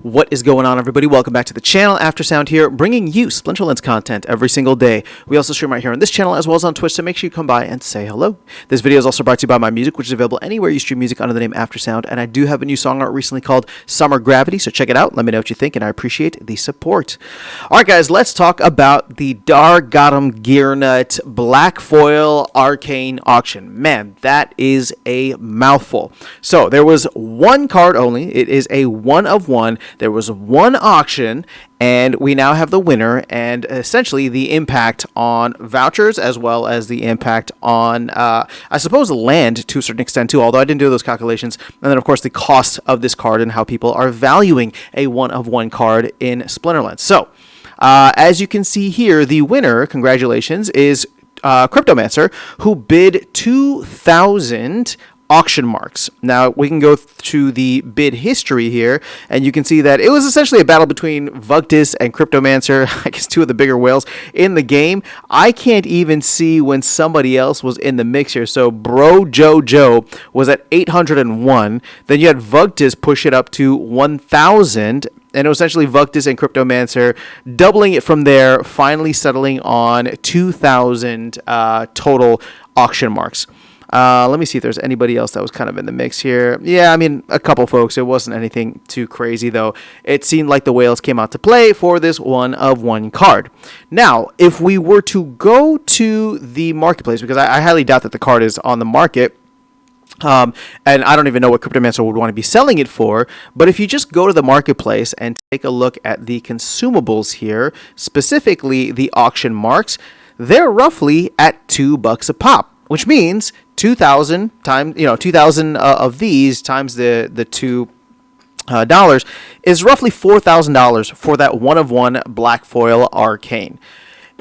What is going on, everybody? Welcome back to the channel. Aftersound here, bringing you Splinterlands content every single day. We also stream right here on this channel as well as on Twitch, so make sure you come by and say hello. This video is also brought to you by my music, which is available anywhere you stream music under the name Aftersound, and I do have a new song out recently called Summer Gravity, so check it out. Let me know what you think, and I appreciate the support. All right, guys, let's talk about the Gottem Gear Nut Black Foil Arcane auction. Man, that is a mouthful. So there was one card only. It is a one of one. There was one auction, and we now have the winner, and essentially the impact on vouchers as well as the impact on, I suppose, land to a certain extent too, although I didn't do those calculations. And then, of course, the cost of this card and how people are valuing a one-of-one card in Splinterlands. So, as you can see here, the winner, congratulations, is Cryptomancer, who bid 2,000 auction marks. Now we can go to the bid history here, and you can see that it was essentially a battle between Vugtis and Cryptomancer, I guess two of the bigger whales in the game. I can't even see when somebody else was in the mix here. So Bro Joe was at 801. Then you had Vugtis push it up to 1,000. And it was essentially Vugtis and Cryptomancer doubling it from there, finally settling on 2,000 total auction marks. Let me see if there's anybody else that was kind of in the mix here. Yeah, I mean, a couple folks. It wasn't anything too crazy, though. It seemed like the whales came out to play for this one-of-one card. Now, if we were to go to the marketplace, because I highly doubt that the card is on the market, and I don't even know what Cryptomancer would want to be selling it for, but if you just go to the marketplace and take a look at the consumables here, specifically the auction marks, they're roughly at $2 a pop, which means 2,000 times, 2,000 of these times the $2 is roughly $4,000 for that one-of-one Black Foil Arcane.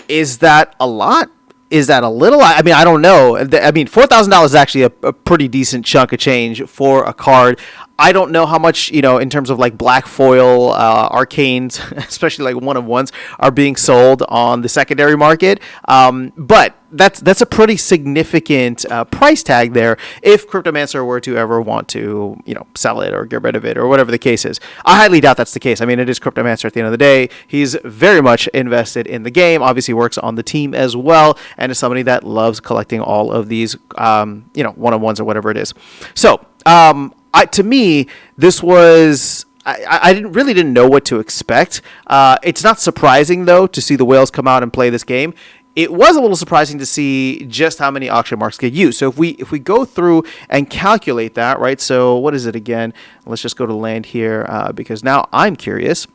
Is that a lot? Is that a little? I mean, I don't know. I mean, $4,000 is actually a pretty decent chunk of change for a card. I don't know how much, in terms of like Black Foil Arcanes, especially like one-of-ones, are being sold on the secondary market. But that's a pretty significant price tag there if Cryptomancer were to ever want to, sell it or get rid of it or whatever the case is. I highly doubt that's the case. I mean, it is Cryptomancer at the end of the day. He's very much invested in the game, obviously works on the team as well, and is somebody that loves collecting all of these, one-of-ones or whatever it is. So, to me, this was... I didn't know what to expect. It's not surprising, though, to see the whales come out and play this game. It was a little surprising to see just how many auction marks get used. So if we go through and calculate that, right? So what is it again? Let's just go to land here because now I'm curious.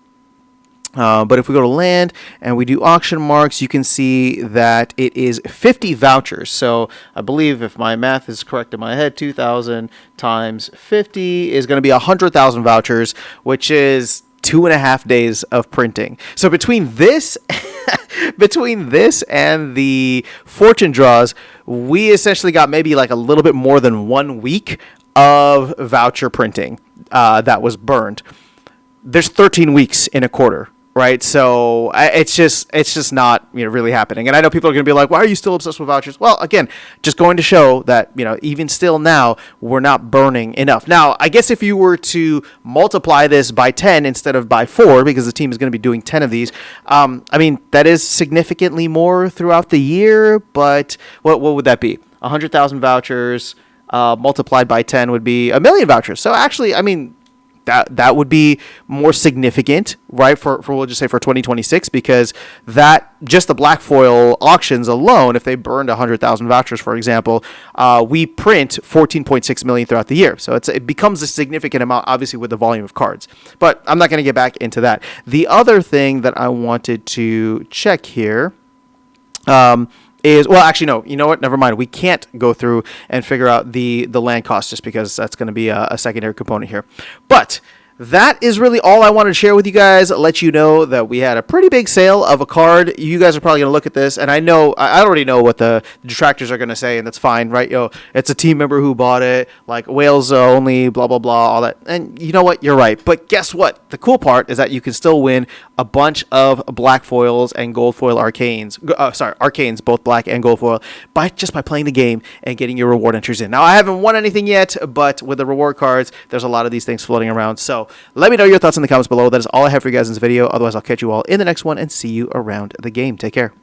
But if we go to land and we do auction marks, you can see that it is 50 vouchers. So I believe if my math is correct in my head, 2,000 times 50 is going to be 100,000 vouchers, which is 2.5 days of printing. So between this and the fortune draws, we essentially got maybe like a little bit more than 1 week of voucher printing that was burned. There's 13 weeks in a quarter. Right, so it's just not really happening, and I know people are going to be like, "Why are you still obsessed with vouchers?" Well, again, just going to show that even still now we're not burning enough. Now, I guess if you were to multiply this by 10 instead of by 4, because the team is going to be doing 10 of these, I mean that is significantly more throughout the year. But what would that be? 100,000 vouchers multiplied by 10 would be 1,000,000 vouchers. So actually, I mean, that would be more significant, right, for we'll just say for 2026, because that just the Black Foil auctions alone, if they burned 100,000 vouchers, for example, we print 14.6 million throughout the year. So it becomes a significant amount, obviously, with the volume of cards. But I'm not going to get back into that. The other thing that I wanted to check here well, actually, no, you know what? Never mind. We can't go through and figure out the land cost just because that's going to be a secondary component here. But that is really all I wanted to share with you guys. Let you know that we had a pretty big sale of a card. You guys are probably going to look at this, and I already know what the detractors are going to say, and that's fine, right? It's a team member who bought it, like whales only, blah, blah, blah, all that. And you know what? You're right. But guess what? The cool part is that you can still win a bunch of black foils and gold foil arcanes. Arcanes, both black and gold foil, by playing the game and getting your reward entries in. Now, I haven't won anything yet, but with the reward cards, there's a lot of these things floating around. So let me know your thoughts in the comments below. That is all I have for you guys in this video. Otherwise, I'll catch you all in the next one and see you around the game. Take care.